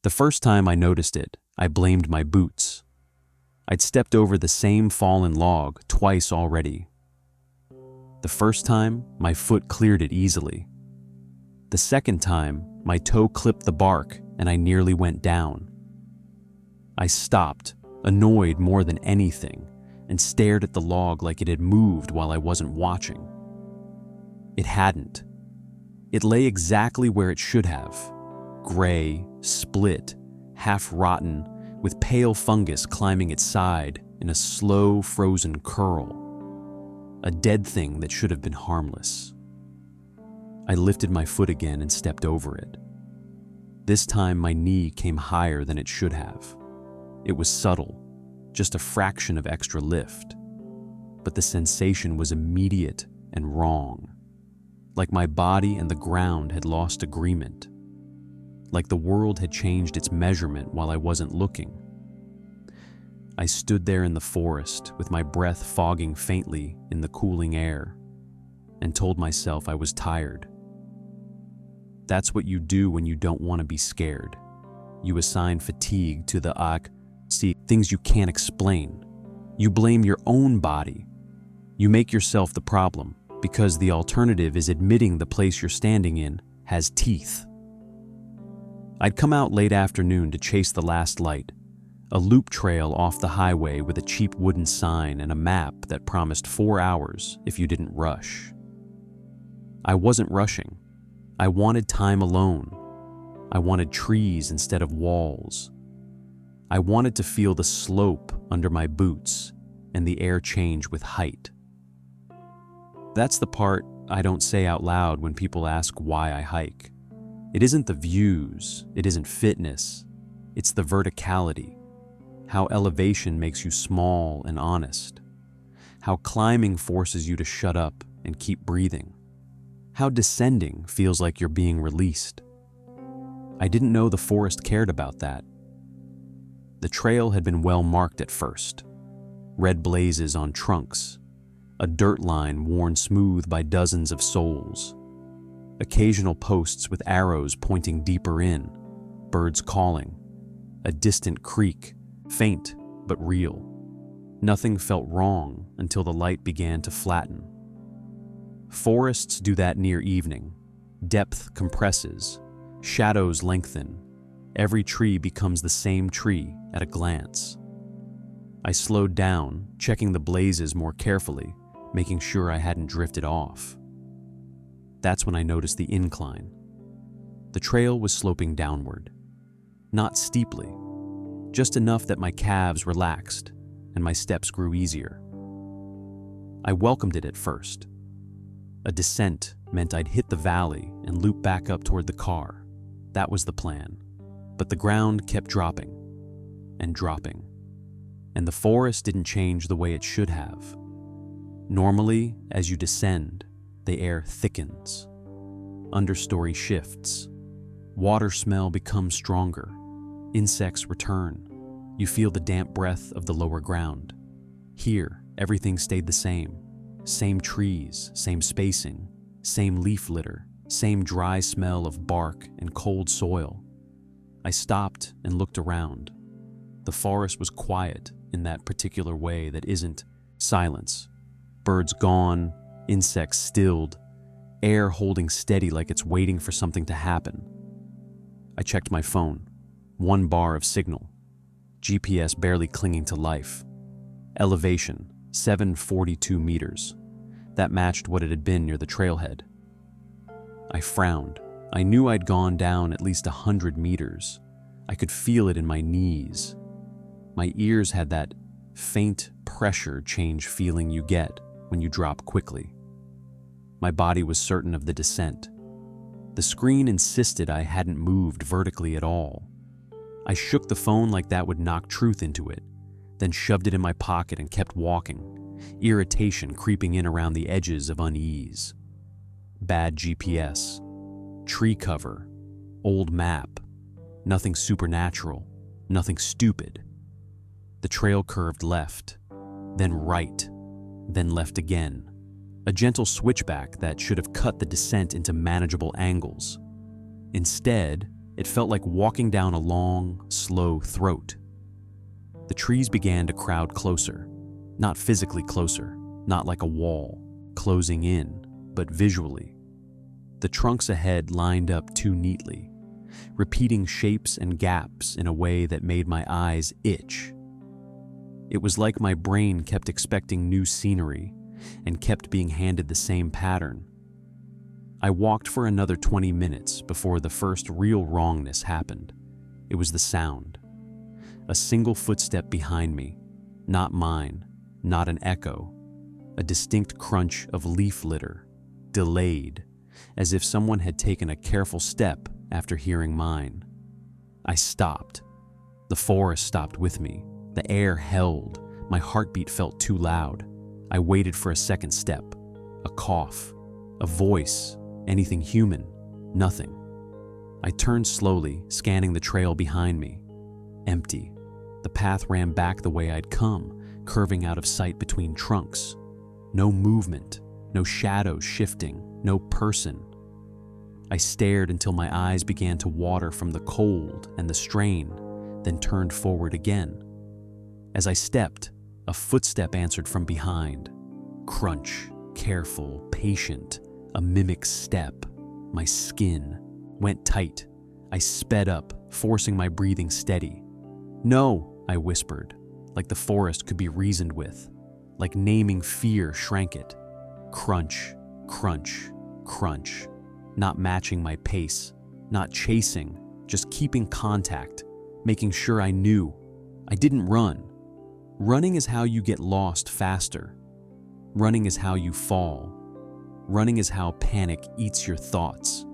The first time I noticed it, I blamed my boots. I'd stepped over the same fallen log twice already. The first time, my foot cleared it easily. The second time, my toe clipped the bark and I nearly went down. I stopped, annoyed more than anything, and stared at the log like it had moved while I wasn't watching. It hadn't. It lay exactly where it should have, gray, split, half-rotten, with pale fungus climbing its side in a slow, frozen curl. A dead thing that should have been harmless. I lifted my foot again and stepped over it. This time my knee came higher than it should have. It was subtle, just a fraction of extra lift. But the sensation was immediate and wrong. Like my body and the ground had lost agreement. Like the world had changed its measurement while I wasn't looking. I stood there in the forest with my breath fogging faintly in the cooling air and told myself I was tired. That's what you do when you don't want to be scared. You assign fatigue to the things you can't explain. You blame your own body. You make yourself the problem because the alternative is admitting the place you're standing in has teeth. I'd come out late afternoon to chase the last light, a loop trail off the highway with a cheap wooden sign and a map that promised 4 hours if you didn't rush. I wasn't rushing. I wanted time alone. I wanted trees instead of walls. I wanted to feel the slope under my boots and the air change with height. That's the part I don't say out loud when people ask why I hike. It isn't the views, it isn't fitness, it's the verticality, how elevation makes you small and honest, how climbing forces you to shut up and keep breathing, how descending feels like you're being released. I didn't know the forest cared about that. The trail had been well marked at first, red blazes on trunks, a dirt line worn smooth by dozens of soles, occasional posts with arrows pointing deeper in, birds calling, a distant creak, faint but real. Nothing felt wrong until the light began to flatten. Forests do that near evening. Depth compresses, shadows lengthen. Every tree becomes the same tree at a glance. I slowed down, checking the blazes more carefully, making sure I hadn't drifted off. That's when I noticed the incline. The trail was sloping downward. Not steeply, just enough that my calves relaxed and my steps grew easier. I welcomed it at first. A descent meant I'd hit the valley and loop back up toward the car. That was the plan. But the ground kept dropping and dropping, and the forest didn't change the way it should have. Normally, as you descend, the air thickens. Understory shifts. Water smell becomes stronger. Insects return. You feel the damp breath of the lower ground. Here, everything stayed the same. Same trees, same spacing, same leaf litter, same dry smell of bark and cold soil. I stopped and looked around. The forest was quiet in that particular way that isn't silence. Birds gone, insects stilled, air holding steady like it's waiting for something to happen. I checked my phone. 1 bar of signal. GPS barely clinging to life. Elevation, 742 meters. That matched what it had been near the trailhead. I frowned. I knew I'd gone down at least 100 meters. I could feel it in my knees. My ears had that faint pressure change feeling you get when you drop quickly. My body was certain of the descent. The screen insisted I hadn't moved vertically at all. I shook the phone like that would knock truth into it, then shoved it in my pocket and kept walking, irritation creeping in around the edges of unease. Bad GPS, tree cover, old map, nothing supernatural, nothing stupid. The trail curved left, then right, then left again. A gentle switchback that should have cut the descent into manageable angles. Instead, It felt like walking down a long, slow throat. The trees began to crowd closer, not physically closer, not like a wall, closing in, but visually. The trunks ahead lined up too neatly, repeating shapes and gaps in a way that made my eyes itch. It was like my brain kept expecting new scenery and kept being handed the same pattern. I walked for another 20 minutes before the first real wrongness happened. It was the sound. A single footstep behind me, not mine, not an echo, a distinct crunch of leaf litter, delayed, as if someone had taken a careful step after hearing mine. I stopped. The forest stopped with me. The air held. My heartbeat felt too loud. I waited for a second step, a cough, a voice, anything human, nothing. I turned slowly, scanning the trail behind me. Empty. The path ran back the way I'd come, curving out of sight between trunks. No movement, no shadows shifting, no person. I stared until my eyes began to water from the cold and the strain, then turned forward again. As I stepped, a footstep answered from behind. Crunch, careful, patient, a mimic step. My skin went tight. I sped up, forcing my breathing steady. "No," I whispered, like the forest could be reasoned with, like naming fear shrank it. Crunch, crunch, crunch, not matching my pace, not chasing, just keeping contact, making sure I knew. I didn't run. Running is how you get lost faster. Running is how you fall. Running is how panic eats your thoughts.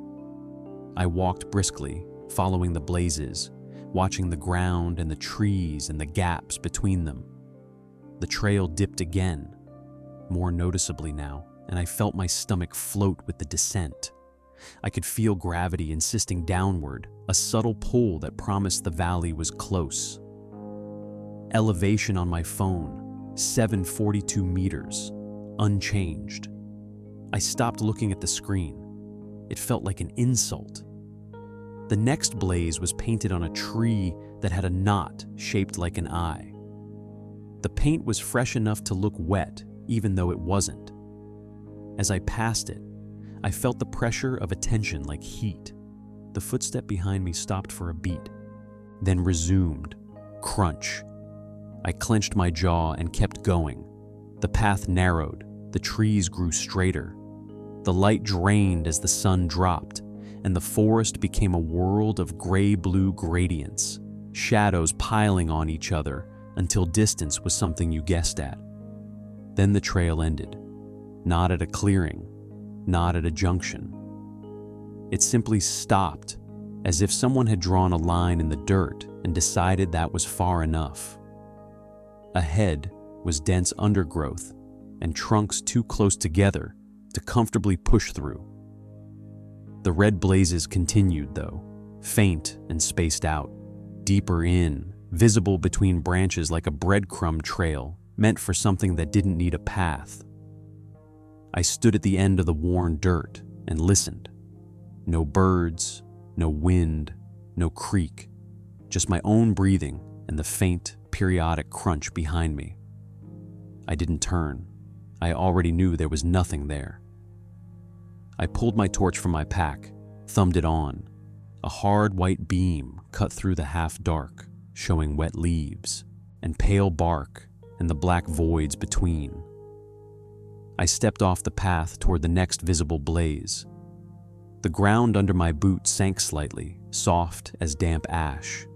I walked briskly, following the blazes, watching the ground and the trees and the gaps between them. The trail dipped again, more noticeably now, and I felt my stomach float with the descent. I could feel gravity insisting downward, a subtle pull that promised the valley was close. Elevation on my phone, 742 meters, unchanged. I stopped looking at the screen. It felt like an insult. The next blaze was painted on a tree that had a knot shaped like an eye. The paint was fresh enough to look wet, even though it wasn't. As I passed it, I felt the pressure of attention like heat. The footstep behind me stopped for a beat, then resumed. Crunch. I clenched my jaw and kept going. The path narrowed. The trees grew straighter. The light drained as the sun dropped, and the forest became a world of gray-blue gradients, shadows piling on each other until distance was something you guessed at. Then the trail ended, not at a clearing, not at a junction. It simply stopped, as if someone had drawn a line in the dirt and decided that was far enough. Ahead was dense undergrowth and trunks too close together to comfortably push through. The red blazes continued, though, faint and spaced out, deeper in, visible between branches like a breadcrumb trail meant for something that didn't need a path. I stood at the end of the worn dirt and listened. No birds, no wind, no creak, just my own breathing and the faint, periodic crunch behind me. I didn't turn. I already knew there was nothing there. I pulled my torch from my pack, thumbed it on. A hard white beam cut through the half-dark, showing wet leaves and pale bark and the black voids between. I stepped off the path toward the next visible blaze. The ground under my boot sank slightly, soft as damp ash.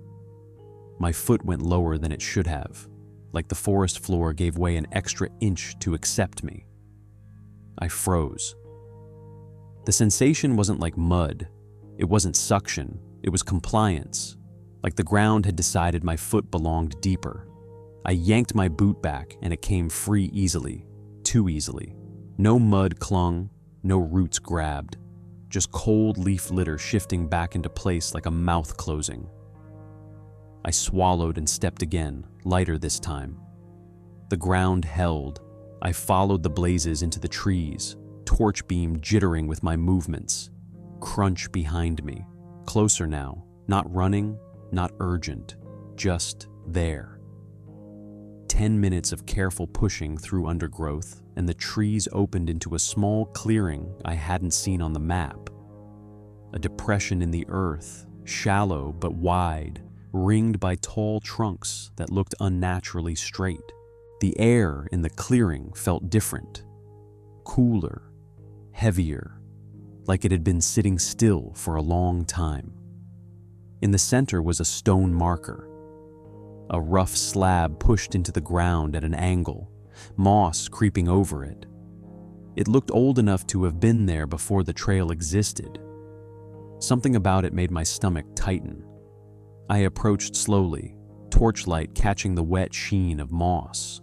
My foot went lower than it should have, like the forest floor gave way an extra inch to accept me. I froze. The sensation wasn't like mud. It wasn't suction. It was compliance, like the ground had decided my foot belonged deeper. I yanked my boot back and it came free easily, too easily. No mud clung, no roots grabbed, just cold leaf litter shifting back into place like a mouth closing. I swallowed and stepped again, lighter this time. The ground held. I followed the blazes into the trees, torch beam jittering with my movements. Crunch behind me, closer now, Not running, not urgent, just there. 10 minutes of careful pushing through undergrowth, and the trees opened into a small clearing I hadn't seen on the map. A depression in the earth, shallow but wide, ringed by tall trunks that looked unnaturally straight. The air in the clearing felt different, cooler, heavier, like it had been sitting still for a long time. In the center was a stone marker, a rough slab pushed into the ground at an angle, moss creeping over it. It looked old enough to have been there before the trail existed. Something about it made my stomach tighten. I approached slowly, torchlight catching the wet sheen of moss.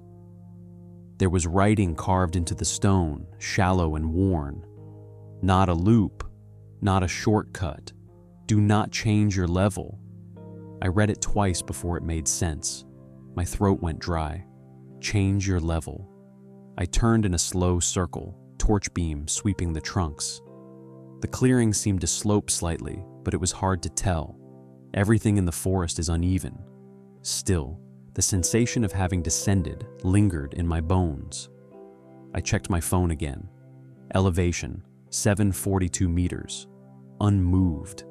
There was writing carved into the stone, shallow and worn. Not a loop, not a shortcut. Do not change your level. I read it twice before it made sense. My throat went dry. Change your level. I turned in a slow circle, torch beam sweeping the trunks. The clearing seemed to slope slightly, but it was hard to tell. Everything in the forest is uneven. Still, the sensation of having descended lingered in my bones. I checked my phone again. Elevation, 742 meters. Unmoved.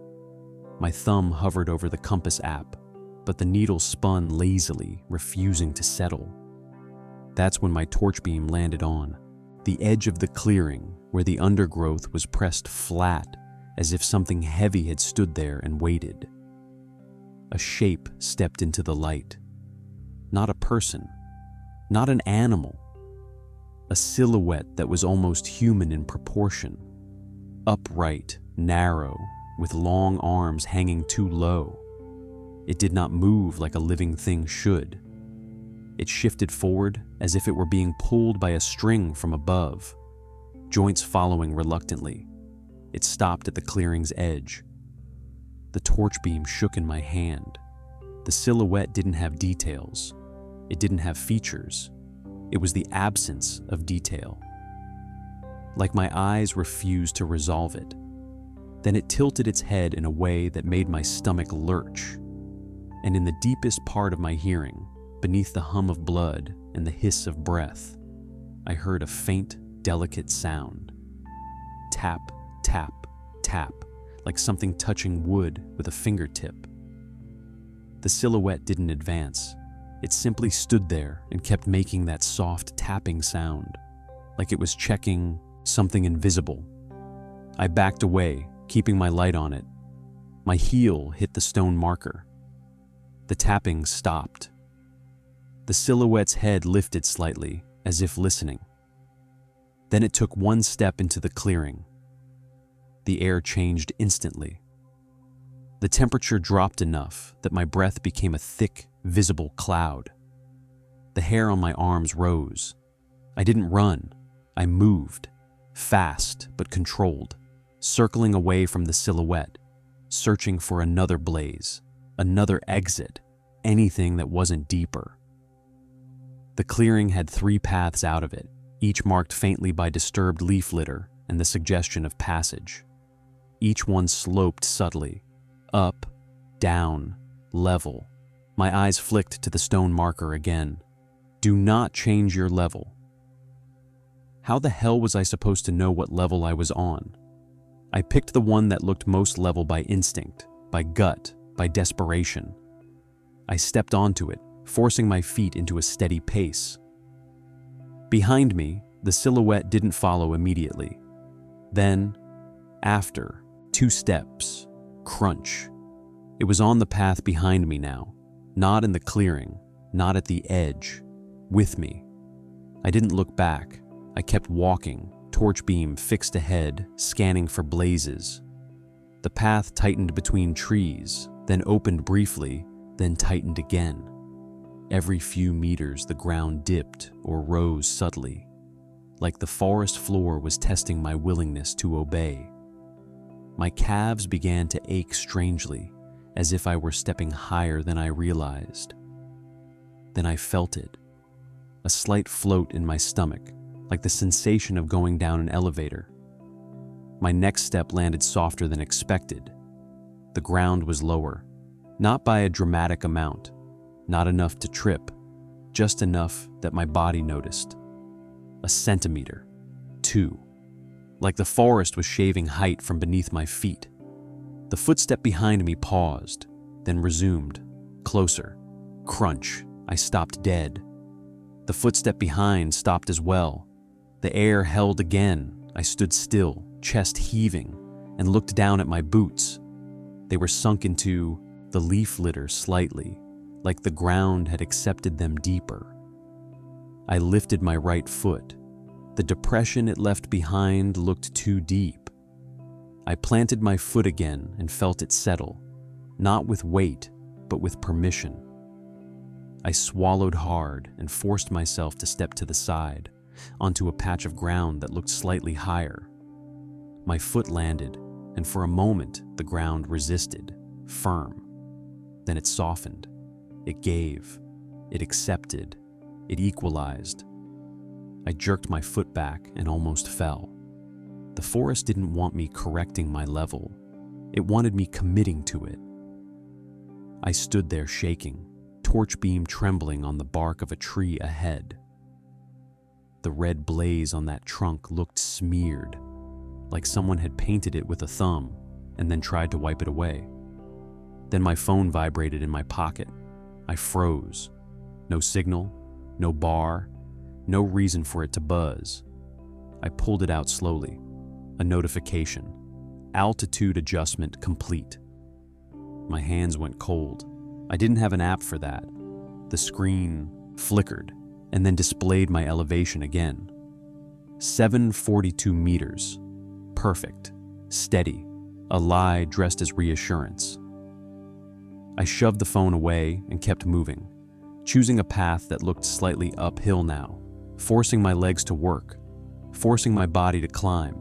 My thumb hovered over the compass app, but the needle spun lazily, refusing to settle. That's when my torch beam landed on the edge of the clearing, where the undergrowth was pressed flat, as if something heavy had stood there and waited. A shape stepped into the light. Not a person, not an animal. A silhouette that was almost human in proportion. Upright, narrow, with long arms hanging too low. It did not move like a living thing should. It shifted forward as if it were being pulled by a string from above, joints following reluctantly. It stopped at the clearing's edge. The torch beam shook in my hand. The silhouette didn't have details. It didn't have features. It was the absence of detail. Like my eyes refused to resolve it. Then it tilted its head in a way that made my stomach lurch. And in the deepest part of my hearing, beneath the hum of blood and the hiss of breath, I heard a faint, delicate sound. Tap, tap, tap, like something touching wood with a fingertip. The silhouette didn't advance. It simply stood there and kept making that soft tapping sound, like it was checking something invisible. I backed away, keeping my light on it. My heel hit the stone marker. The tapping stopped. The silhouette's head lifted slightly, as if listening. Then it took one step into the clearing. The air changed instantly. The temperature dropped enough that my breath became a thick, visible cloud. The hair on my arms rose. I didn't run. I moved, fast but controlled, circling away from the silhouette, searching for another blaze, another exit, anything that wasn't deeper. The clearing had 3 paths out of it, each marked faintly by disturbed leaf litter and the suggestion of passage. Each one sloped subtly, up, down, level. My eyes flicked to the stone marker again. Do not change your level. How the hell was I supposed to know what level I was on? I picked the one that looked most level by instinct, by gut, by desperation. I stepped onto it, forcing my feet into a steady pace. Behind me, the silhouette didn't follow immediately. Then, after 2 steps, crunch. It was on the path behind me now, not in the clearing, not at the edge, with me. I didn't look back. I kept walking, torch beam fixed ahead, scanning for blazes. The path tightened between trees, then opened briefly, then tightened again. Every few meters the ground dipped or rose subtly, like the forest floor was testing my willingness to obey. My calves began to ache strangely, as if I were stepping higher than I realized. Then I felt it, a slight float in my stomach, like the sensation of going down an elevator. My next step landed softer than expected. The ground was lower, Not by a dramatic amount, not enough to trip, just enough that my body noticed. A centimeter, 2, like the forest was shaving height from beneath my feet. The footstep behind me paused, then resumed, closer. Crunch, I stopped dead. The footstep behind stopped as well. The air held again. I stood still, chest heaving, and looked down at my boots. They were sunk into the leaf litter slightly, like the ground had accepted them deeper. I lifted my right foot. The depression it left behind looked too deep. I planted my foot again and felt it settle, not with weight, but with permission. I swallowed hard and forced myself to step to the side, onto a patch of ground that looked slightly higher. My foot landed, and for a moment the ground resisted, firm. Then it softened. It gave. It accepted. It equalized. I jerked my foot back and almost fell. The forest didn't want me correcting my level. It wanted me committing to it. I stood there shaking, torch beam trembling on the bark of a tree ahead. The red blaze on that trunk looked smeared, like someone had painted it with a thumb and then tried to wipe it away. Then my phone vibrated in my pocket. I froze. No signal, no bar, no reason for it to buzz. I pulled it out slowly. A notification. Altitude adjustment complete. My hands went cold. I didn't have an app for that. The screen flickered and then displayed my elevation again. 742 meters. Perfect. Steady. A lie dressed as reassurance. I shoved the phone away and kept moving, choosing a path that looked slightly uphill now, forcing my legs to work, forcing my body to climb.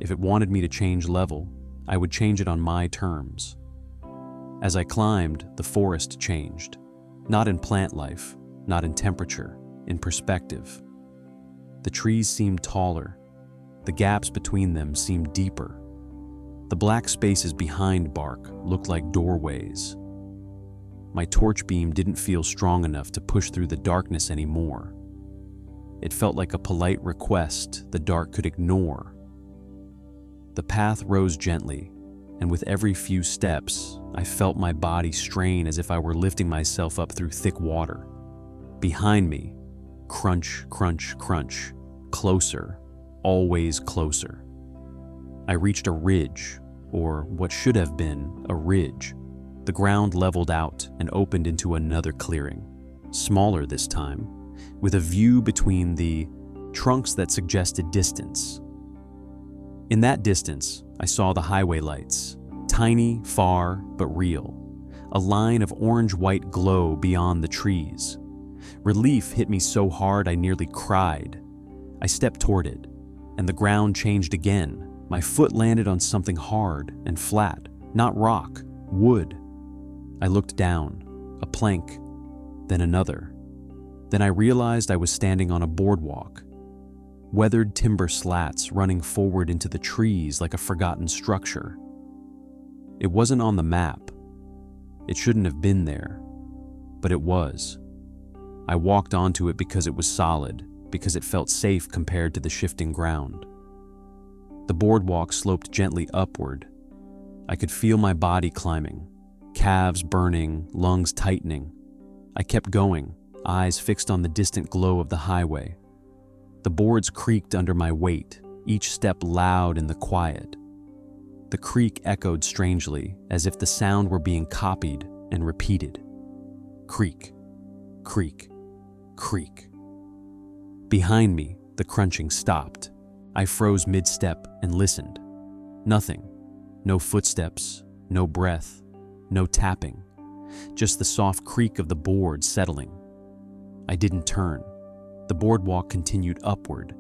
If it wanted me to change level, I would change it on my terms. As I climbed, the forest changed. Not in plant life, not in temperature, in perspective. The trees seemed taller. The gaps between them seemed deeper. The black spaces behind bark looked like doorways. My torch beam didn't feel strong enough to push through the darkness anymore. It felt like a polite request the dark could ignore. The path rose gently, and with every few steps, I felt my body strain as if I were lifting myself up through thick water. Behind me, crunch, crunch, crunch, closer, always closer. I reached a ridge, or what should have been a ridge. The ground leveled out and opened into another clearing, smaller this time, with a view between the trunks that suggested distance. In that distance, I saw the highway lights, tiny, far, but real, a line of orange-white glow beyond the trees. Relief hit me so hard I nearly cried. I stepped toward it, and the ground changed again. My foot landed on something hard and flat, not rock, wood. I looked down, a plank, then another. Then I realized I was standing on a boardwalk. Weathered timber slats running forward into the trees like a forgotten structure. It wasn't on the map. It shouldn't have been there, but it was. I walked onto it because it was solid, because it felt safe compared to the shifting ground. The boardwalk sloped gently upward. I could feel my body climbing, calves burning, lungs tightening. I kept going, eyes fixed on the distant glow of the highway. The boards creaked under my weight, each step loud in the quiet. The creak echoed strangely, as if the sound were being copied and repeated. Creak, creak, creak. Behind me, the crunching stopped. I froze mid-step and listened. Nothing. No footsteps, no breath, no tapping. Just the soft creak of the board settling. I didn't turn. The boardwalk continued upward,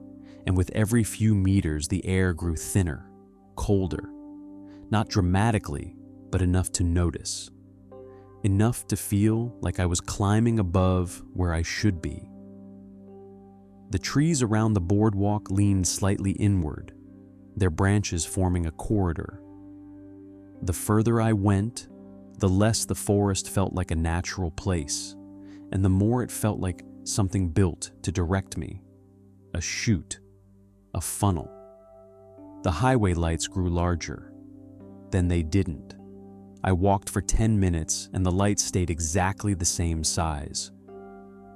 and with every few meters the air grew thinner, colder. Not dramatically, but enough to notice. Enough to feel like I was climbing above where I should be. The trees around the boardwalk leaned slightly inward, their branches forming a corridor. The further I went, the less the forest felt like a natural place, and the more it felt like something built to direct me. A chute, a funnel. The highway lights grew larger. Then they didn't. I walked for 10 minutes and the lights stayed exactly the same size.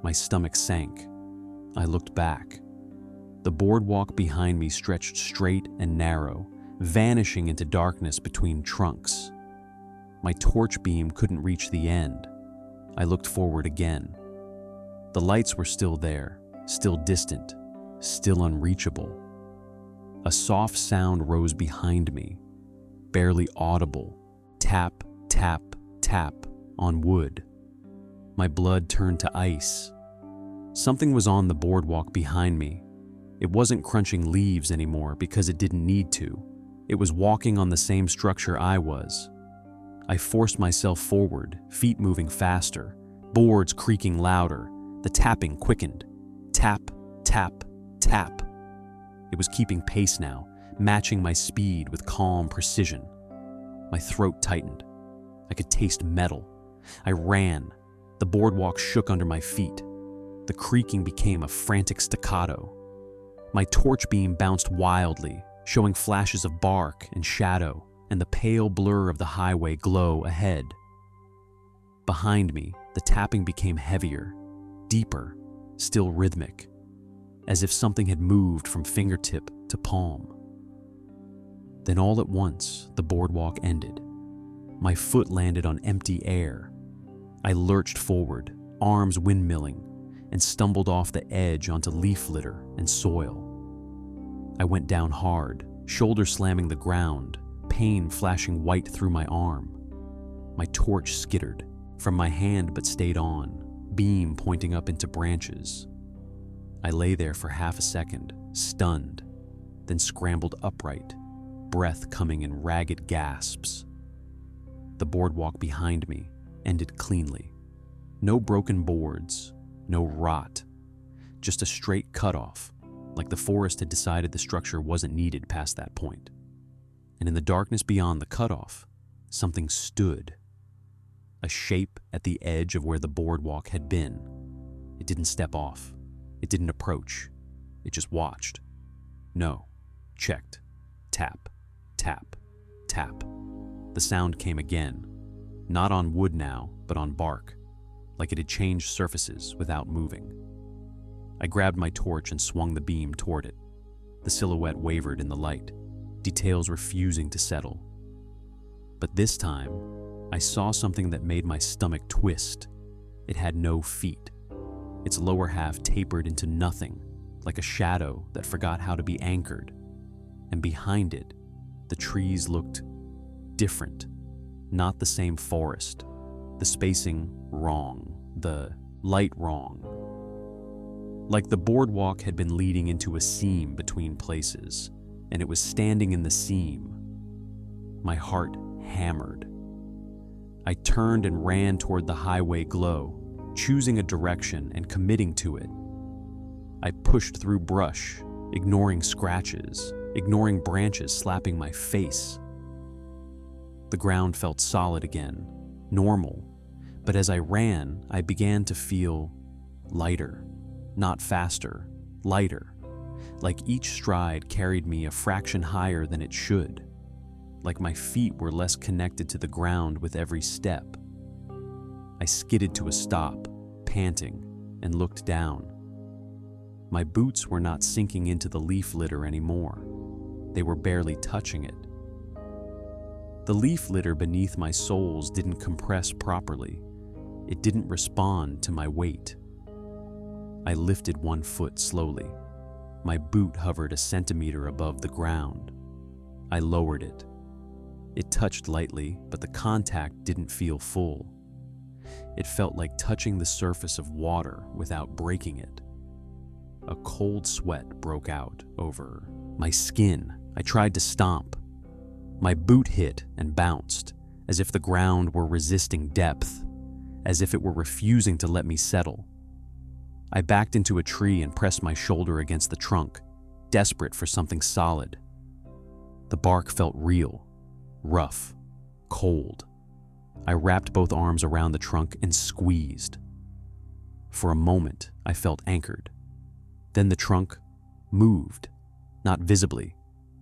My stomach sank. I looked back. The boardwalk behind me stretched straight and narrow, vanishing into darkness between trunks. My torch beam couldn't reach the end. I looked forward again. The lights were still there, still distant, still unreachable. A soft sound rose behind me, barely audible. Tap, tap, tap on wood. My blood turned to ice. Something was on the boardwalk behind me. It wasn't crunching leaves anymore because it didn't need to. It was walking on the same structure I was. I forced myself forward, feet moving faster, boards creaking louder. The tapping quickened. Tap, tap, tap. It was keeping pace now, matching my speed with calm precision. My throat tightened. I could taste metal. I ran. The boardwalk shook under my feet. The creaking became a frantic staccato. My torch beam bounced wildly, showing flashes of bark and shadow and the pale blur of the highway glow ahead. Behind me, the tapping became heavier, deeper, still rhythmic, as if something had moved from fingertip to palm. Then all at once, the boardwalk ended. My foot landed on empty air. I lurched forward, arms windmilling, and stumbled off the edge onto leaf litter and soil. I went down hard, shoulder slamming the ground, pain flashing white through my arm. My torch skittered from my hand but stayed on, beam pointing up into branches. I lay there for half a second, stunned, then scrambled upright, breath coming in ragged gasps. The boardwalk behind me ended cleanly. No broken boards, no rot, just a straight cutoff, like the forest had decided the structure wasn't needed past that point. And in the darkness beyond the cutoff, something stood. A shape at the edge of where the boardwalk had been. It didn't step off. It didn't approach. It just watched. No. Checked. Tap. Tap. Tap. The sound came again. Not on wood now, but on bark, like it had changed surfaces without moving. I grabbed my torch and swung the beam toward it. The silhouette wavered in the light, details refusing to settle. But this time, I saw something that made my stomach twist. It had no feet. Its lower half tapered into nothing, like a shadow that forgot how to be anchored. And behind it, the trees looked different. Not the same forest. The spacing wrong. The light wrong. Like the boardwalk had been leading into a seam between places, and it was standing in the seam. My heart hammered. I turned and ran toward the highway glow, choosing a direction and committing to it. I pushed through brush, ignoring scratches, ignoring branches slapping my face. The ground felt solid again, normal, but as I ran, I began to feel lighter, not faster, lighter, like each stride carried me a fraction higher than it should, like my feet were less connected to the ground with every step. I skidded to a stop, panting, and looked down. My boots were not sinking into the leaf litter anymore. They were barely touching it. The leaf litter beneath my soles didn't compress properly. It didn't respond to my weight. I lifted one foot slowly. My boot hovered a centimeter above the ground. I lowered it. It touched lightly, but the contact didn't feel full. It felt like touching the surface of water without breaking it. A cold sweat broke out over my skin. I tried to stomp. My boot hit and bounced, as if the ground were resisting depth, as if it were refusing to let me settle. I backed into a tree and pressed my shoulder against the trunk, desperate for something solid. The bark felt real, rough, cold. I wrapped both arms around the trunk and squeezed. For a moment, I felt anchored. Then the trunk moved, not visibly,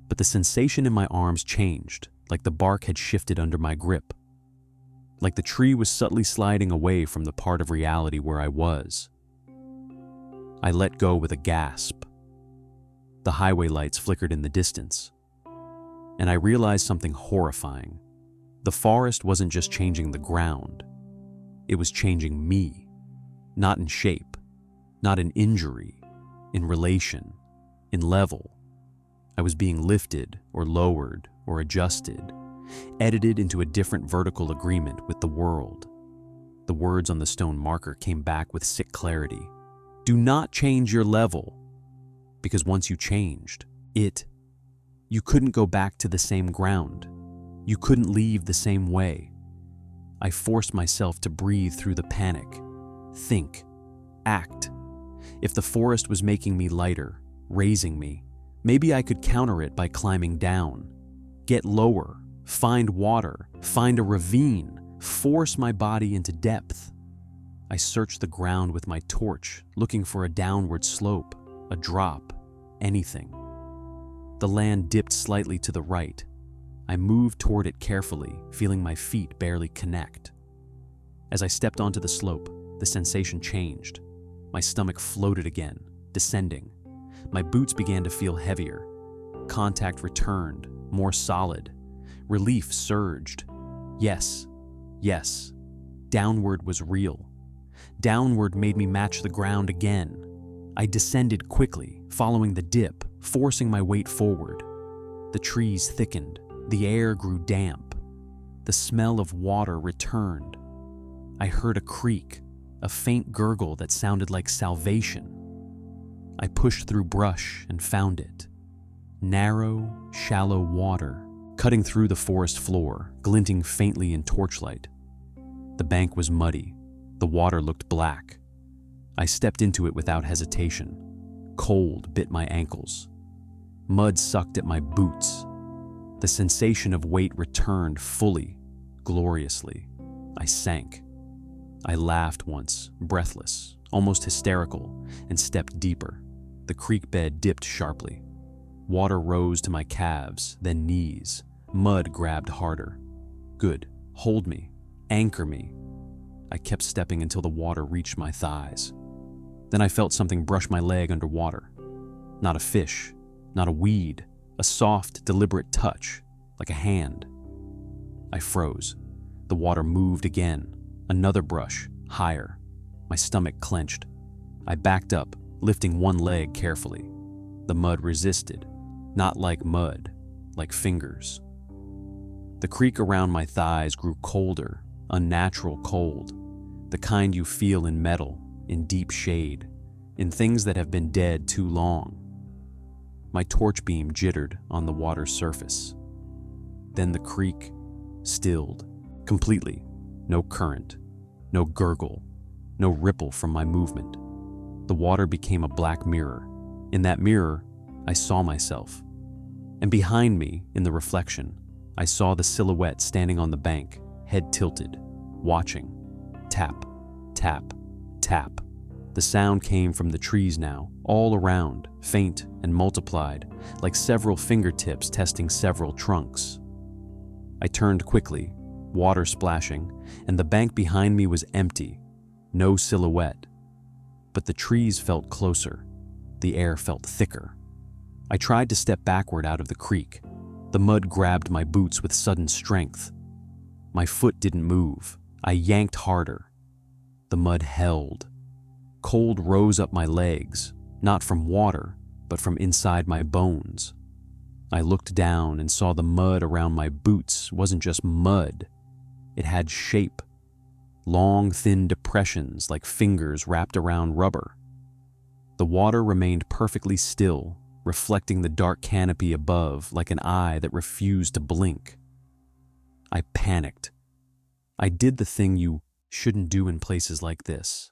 but the sensation in my arms changed, like the bark had shifted under my grip. Like the tree was subtly sliding away from the part of reality where I was. I let go with a gasp. The highway lights flickered in the distance, and I realized something horrifying. The forest wasn't just changing the ground, it was changing me. Not in shape, not in injury, in relation, in level. I was being lifted or lowered or adjusted, edited into a different vertical agreement with the world. The words on the stone marker came back with sick clarity. Do not change your level, because once you changed, you couldn't go back to the same ground. You couldn't leave the same way. I forced myself to breathe through the panic, think, act. If the forest was making me lighter, raising me, maybe I could counter it by climbing down, get lower, find water, find a ravine, force my body into depth. I searched the ground with my torch, looking for a downward slope, a drop, anything. The land dipped slightly to the right. I moved toward it carefully, feeling my feet barely connect. As I stepped onto the slope, the sensation changed. My stomach floated again, descending. My boots began to feel heavier. Contact returned, more solid. Relief surged. Yes, yes. Downward was real. Downward made me match the ground again. I descended quickly, following the dip, forcing my weight forward. The trees thickened. The air grew damp. The smell of water returned. I heard a creak, a faint gurgle that sounded like salvation. I pushed through brush and found it. Narrow, shallow water, cutting through the forest floor, glinting faintly in torchlight. The bank was muddy. The water looked black. I stepped into it without hesitation. Cold bit my ankles. Mud sucked at my boots. The sensation of weight returned fully, gloriously. I sank. I laughed once, breathless, almost hysterical, and stepped deeper. The creek bed dipped sharply. Water rose to my calves, then knees. Mud grabbed harder. Good. Hold me. Anchor me. I kept stepping until the water reached my thighs. Then I felt something brush my leg underwater. Not a fish, not a weed, a soft, deliberate touch, like a hand. I froze. The water moved again. Another brush, higher. My stomach clenched. I backed up, lifting one leg carefully. The mud resisted, not like mud, like fingers. The creek around my thighs grew colder, unnatural cold, the kind you feel in metal, in deep shade, in things that have been dead too long. My torch beam jittered on the water's surface. Then the creek stilled, completely. No current, no gurgle, no ripple from my movement. The water became a black mirror. In that mirror, I saw myself. And behind me, in the reflection, I saw the silhouette standing on the bank, head tilted, watching. Tap, tap, tap. The sound came from the trees now, all around, faint and multiplied, like several fingertips testing several trunks. I turned quickly, water splashing, and the bank behind me was empty, no silhouette. But the trees felt closer. The air felt thicker. I tried to step backward out of the creek. The mud grabbed my boots with sudden strength. My foot didn't move. I yanked harder. The mud held. Cold rose up my legs, not from water, but from inside my bones. I looked down and saw the mud around my boots wasn't just mud. It had shape. Long, thin depressions like fingers wrapped around rubber. The water remained perfectly still, reflecting the dark canopy above like an eye that refused to blink. I panicked. I did the thing you shouldn't do in places like this.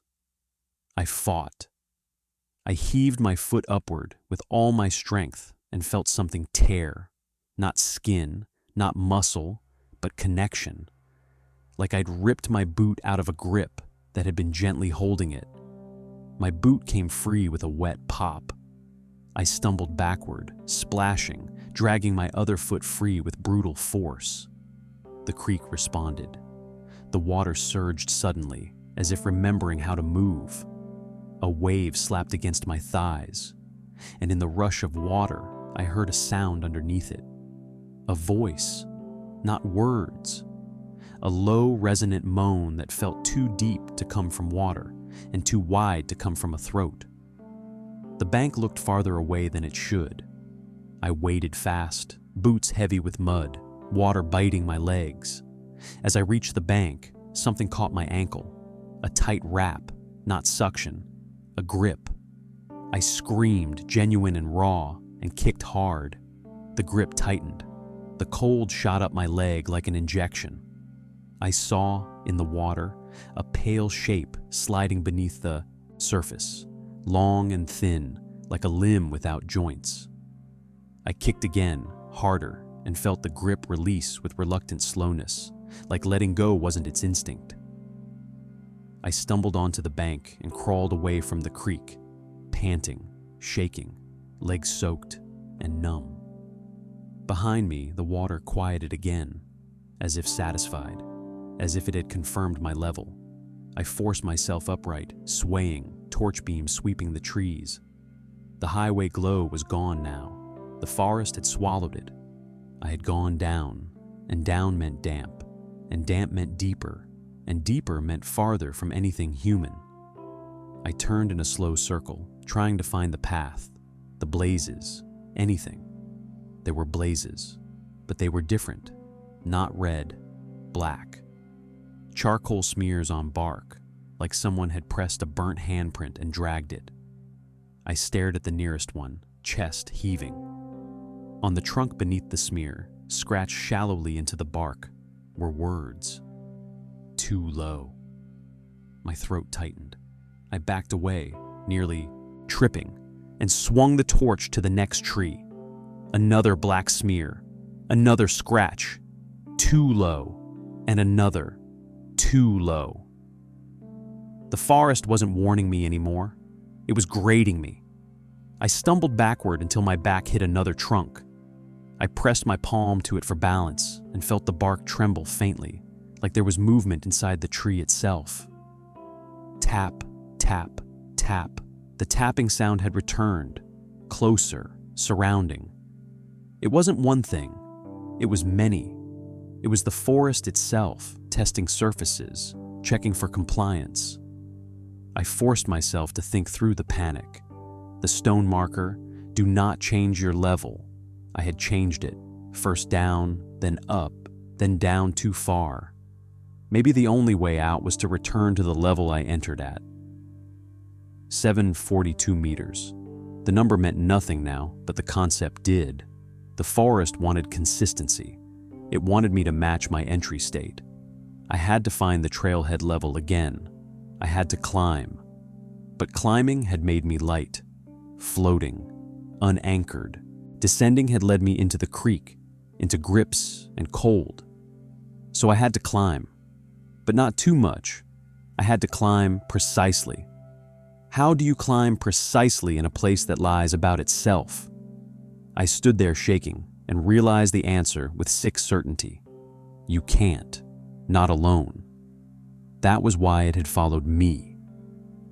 I fought. I heaved my foot upward with all my strength and felt something tear. Not skin, not muscle, but connection. like I'd ripped my boot out of a grip that had been gently holding it. My boot came free with a wet pop. I stumbled backward, splashing, dragging my other foot free with brutal force. The creek responded. The water surged suddenly, as if remembering how to move. A wave slapped against my thighs, and in the rush of water, I heard a sound underneath it. A voice, not words. A low, resonant moan that felt too deep to come from water and too wide to come from a throat. The bank looked farther away than it should. I waded fast, boots heavy with mud, water biting my legs. As I reached the bank, something caught my ankle. A tight wrap, not suction, a grip. I screamed, genuine and raw, and kicked hard. The grip tightened. The cold shot up my leg like an injection. I saw, in the water, a pale shape sliding beneath the surface, long and thin, like a limb without joints. I kicked again, harder, and felt the grip release with reluctant slowness, like letting go wasn't its instinct. I stumbled onto the bank and crawled away from the creek, panting, shaking, legs soaked and numb. Behind me, the water quieted again, as if satisfied, as if it had confirmed my level. I forced myself upright, swaying, torch beams sweeping the trees. The highway glow was gone now. The forest had swallowed it. I had gone down, and down meant damp, and damp meant deeper, and deeper meant farther from anything human. I turned in a slow circle, trying to find the path, the blazes, anything. There were blazes, but they were different, not red, black. Charcoal smears on bark, like someone had pressed a burnt handprint and dragged it. I stared at the nearest one, chest heaving. On the trunk beneath the smear, scratched shallowly into the bark, were words. Too low. My throat tightened. I backed away, nearly tripping, and swung the torch to the next tree. Another black smear, another scratch, too low, and another, too low. The forest wasn't warning me anymore. It was grating me. I stumbled backward until my back hit another trunk. I pressed my palm to it for balance and felt the bark tremble faintly, like there was movement inside the tree itself. Tap, tap, tap. The tapping sound had returned, closer, surrounding. It wasn't one thing, it was many. It was the forest itself, testing surfaces, checking for compliance. I forced myself to think through the panic. The stone marker, do not change your level. I had changed it, first down, then up, then down too far. Maybe the only way out was to return to the level I entered at. 742 meters. The number meant nothing now, but the concept did. The forest wanted consistency. It wanted me to match my entry state. I had to find the trailhead level again. I had to climb. But climbing had made me light, floating, unanchored. Descending had led me into the creek, into grips and cold. So I had to climb. But not too much. I had to climb precisely. How do you climb precisely in a place that lies about itself? I stood there shaking and realized the answer with sick certainty. You can't, not alone. That was why it had followed me.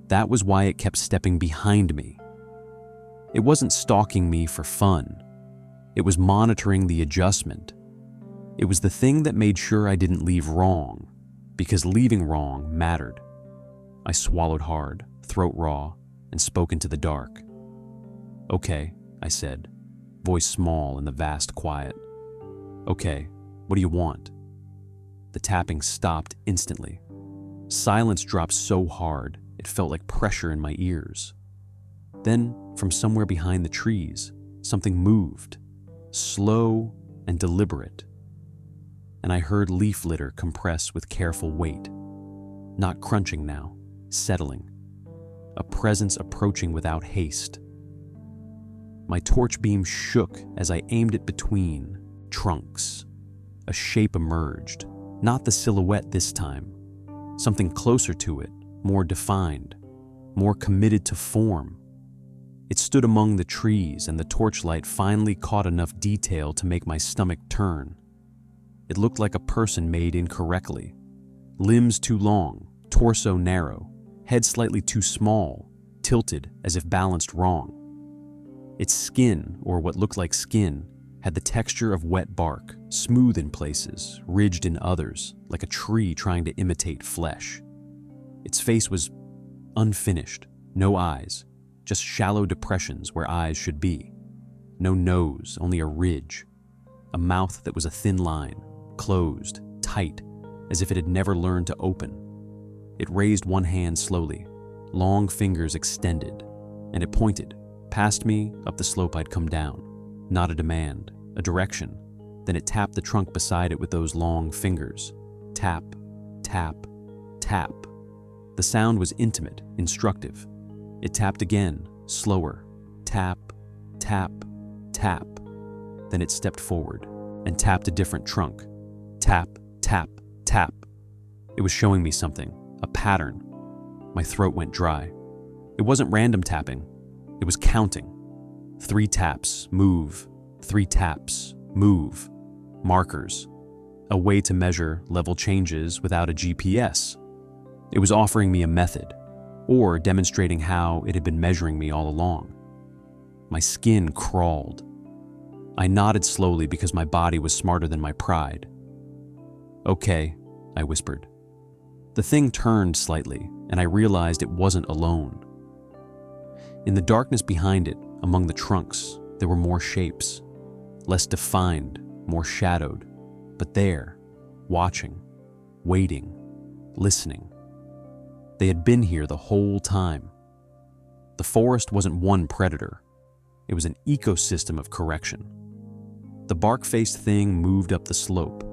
That was why it kept stepping behind me. It wasn't stalking me for fun. It was monitoring the adjustment. It was the thing that made sure I didn't leave wrong, because leaving wrong mattered. I swallowed hard, throat raw, and spoke into the dark. Okay, I said, voice small in the vast quiet. Okay, what do you want? The tapping stopped instantly. Silence dropped so hard, it felt like pressure in my ears. Then, from somewhere behind the trees, something moved, slow and deliberate. And I heard leaf litter compress with careful weight. Not crunching now, settling. A presence approaching without haste. My torch beam shook as I aimed it between trunks. A shape emerged, Not the silhouette this time. Something closer to it, more defined, more committed to form. It stood among the trees, and the torchlight finally caught enough detail to make my stomach turn. It looked like a person made incorrectly. Limbs too long, torso narrow, head slightly too small, tilted as if balanced wrong. Its skin, or what looked like skin, had the texture of wet bark, smooth in places, ridged in others, like a tree trying to imitate flesh. Its face was unfinished, no eyes, just shallow depressions where eyes should be. No nose, only a ridge. A mouth that was a thin line, closed, tight, as if it had never learned to open. It raised one hand slowly, long fingers extended, and it pointed, past me, up the slope I'd come down. Not a demand, a direction. Then it tapped the trunk beside it with those long fingers. Tap, tap, tap. The sound was intimate, instructive. It tapped again, slower. Tap, tap, tap. Then it stepped forward and tapped a different trunk. Tap, tap, tap. It was showing me something, a pattern. My throat went dry. It wasn't random tapping. It was counting. 3 taps, move. 3 taps, move. Markers. A way to measure level changes without a GPS. It was offering me a method, or demonstrating how it had been measuring me all along. My skin crawled. I nodded slowly because my body was smarter than my pride. "Okay," I whispered. The thing turned slightly, and I realized it wasn't alone. In the darkness behind it, among the trunks, there were more shapes. Less defined, more shadowed, but there, watching, waiting, listening. They had been here the whole time. The forest wasn't one predator. It was an ecosystem of correction. The bark-faced thing moved up the slope,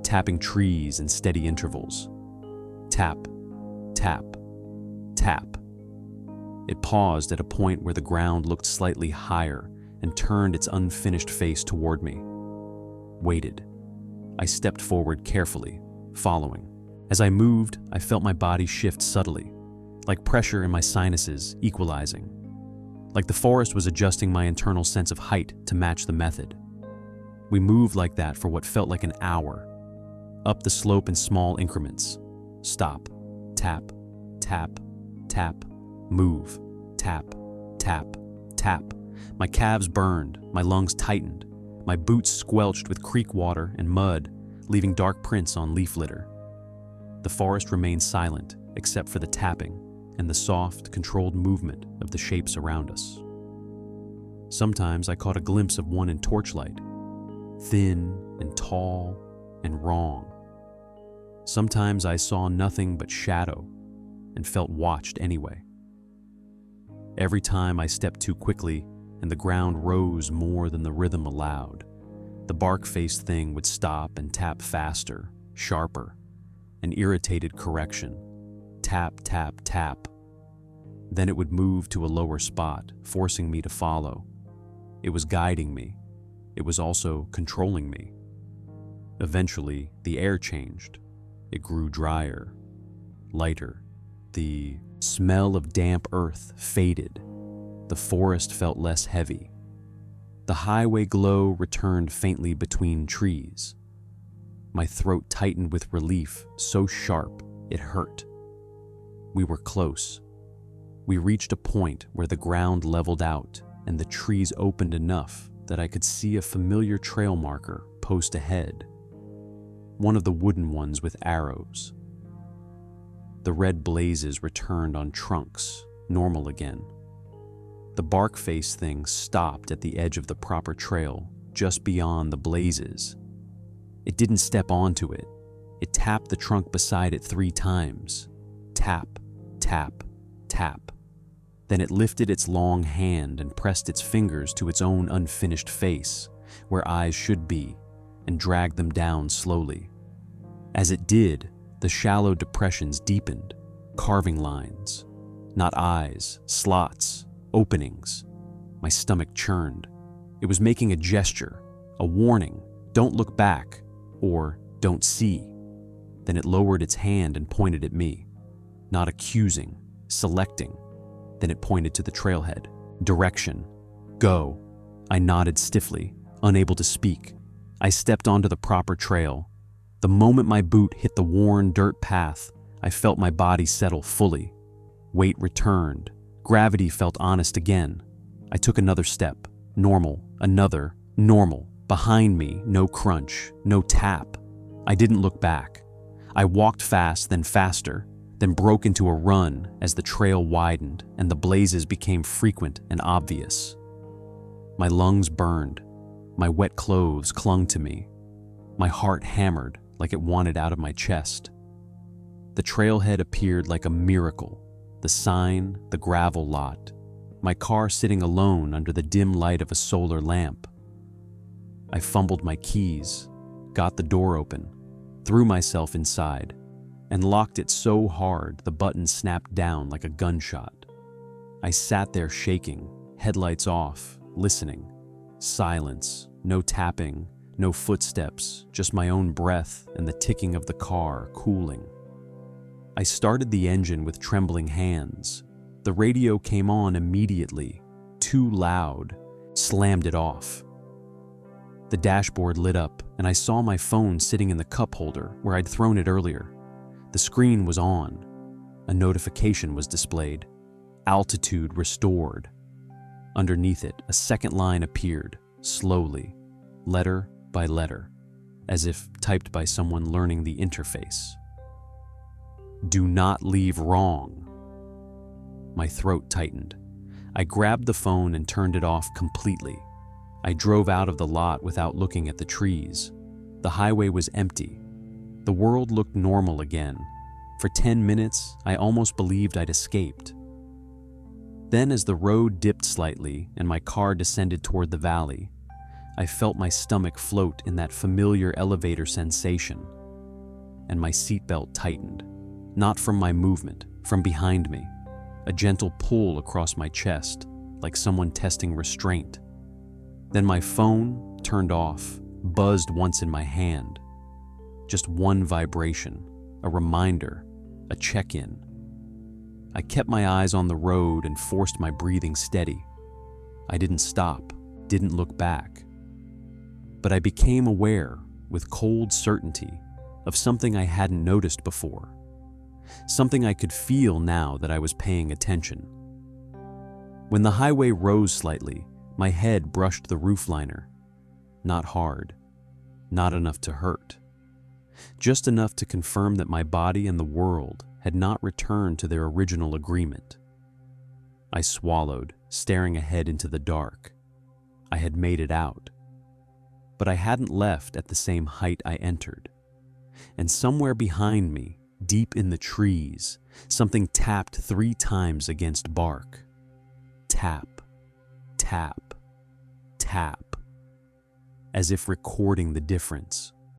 tapping trees in steady intervals. Tap, tap, tap. It paused at a point where the ground looked slightly higher and turned its unfinished face toward me. Waited. I stepped forward carefully, following. As I moved, I felt my body shift subtly, like pressure in my sinuses equalizing. Like the forest was adjusting my internal sense of height to match the method. We moved like that for what felt like an hour, up the slope in small increments. Stop, tap, tap, tap, move, tap, tap, tap. My calves burned, my lungs tightened, my boots squelched with creek water and mud, leaving dark prints on leaf litter. The forest remained silent, except for the tapping and the soft, controlled movement of the shapes around us. Sometimes I caught a glimpse of one in torchlight, thin and tall and wrong. Sometimes I saw nothing but shadow and felt watched anyway. Every time I stepped too quickly and the ground rose more than the rhythm allowed, the bark-faced thing would stop and tap faster, sharper, an irritated correction. Tap, tap, tap. Then it would move to a lower spot, forcing me to follow. It was guiding me. It was also controlling me. Eventually, the air changed. It grew drier, lighter. The smell of damp earth faded. The forest felt less heavy. The highway glow returned faintly between trees. My throat tightened with relief, so sharp it hurt. We were close. We reached a point where the ground leveled out and the trees opened enough that I could see a familiar trail marker post ahead. One of the wooden ones with arrows. The red blazes returned on trunks, normal again. The bark-faced thing stopped at the edge of the proper trail, just beyond the blazes. It didn't step onto it. It tapped the trunk beside it 3 times. Tap, tap, tap. Then it lifted its long hand and pressed its fingers to its own unfinished face, where eyes should be, and dragged them down slowly. As it did, the shallow depressions deepened, carving lines. Not eyes, slots, openings. My stomach churned. It was making a gesture, a warning, don't look back, or don't see. Then it lowered its hand and pointed at me. Not accusing, selecting. Then it pointed to the trailhead. Direction. Go. I nodded stiffly, unable to speak. I stepped onto the proper trail. The moment my boot hit the worn dirt path, I felt my body settle fully. Weight returned. Gravity felt honest again. I took another step. Normal. Another. Normal. Behind me, no crunch, no tap. I didn't look back. I walked fast, then faster, then broke into a run as the trail widened and the blazes became frequent and obvious. My lungs burned. My wet clothes clung to me. My heart hammered like it wanted out of my chest. The trailhead appeared like a miracle. The sign, the gravel lot, my car sitting alone under the dim light of a solar lamp. I fumbled my keys, got the door open, threw myself inside, and locked it so hard the button snapped down like a gunshot. I sat there shaking, headlights off, listening. Silence, no tapping, no footsteps, just my own breath and the ticking of the car cooling. I started the engine with trembling hands. The radio came on immediately, too loud, slammed it off. The dashboard lit up, and I saw my phone sitting in the cup holder where I'd thrown it earlier. The screen was on. A notification was displayed. Altitude restored. Underneath it, a second line appeared, slowly, letter by letter, as if typed by someone learning the interface. Do not leave wrong. My throat tightened. I grabbed the phone and turned it off completely. I drove out of the lot without looking at the trees. The highway was empty. The world looked normal again. For 10 minutes, I almost believed I'd escaped. Then, as the road dipped slightly and my car descended toward the valley, I felt my stomach float in that familiar elevator sensation, and my seatbelt tightened. Not from my movement, from behind me. A gentle pull across my chest, like someone testing restraint. Then my phone turned off, buzzed once in my hand. Just one vibration, a reminder, a check-in. I kept my eyes on the road and forced my breathing steady. I didn't stop, didn't look back. But I became aware, with cold certainty, of something I hadn't noticed before. Something I could feel now that I was paying attention. When the highway rose slightly, my head brushed the roofliner. Not hard, not enough to hurt. Just enough to confirm that my body and the world had not returned to their original agreement. I swallowed, staring ahead into the dark. I had made it out. But I hadn't left at the same height I entered. And somewhere behind me, deep in the trees, something tapped 3 times against bark. Tap, tap, tap, as if recording the difference.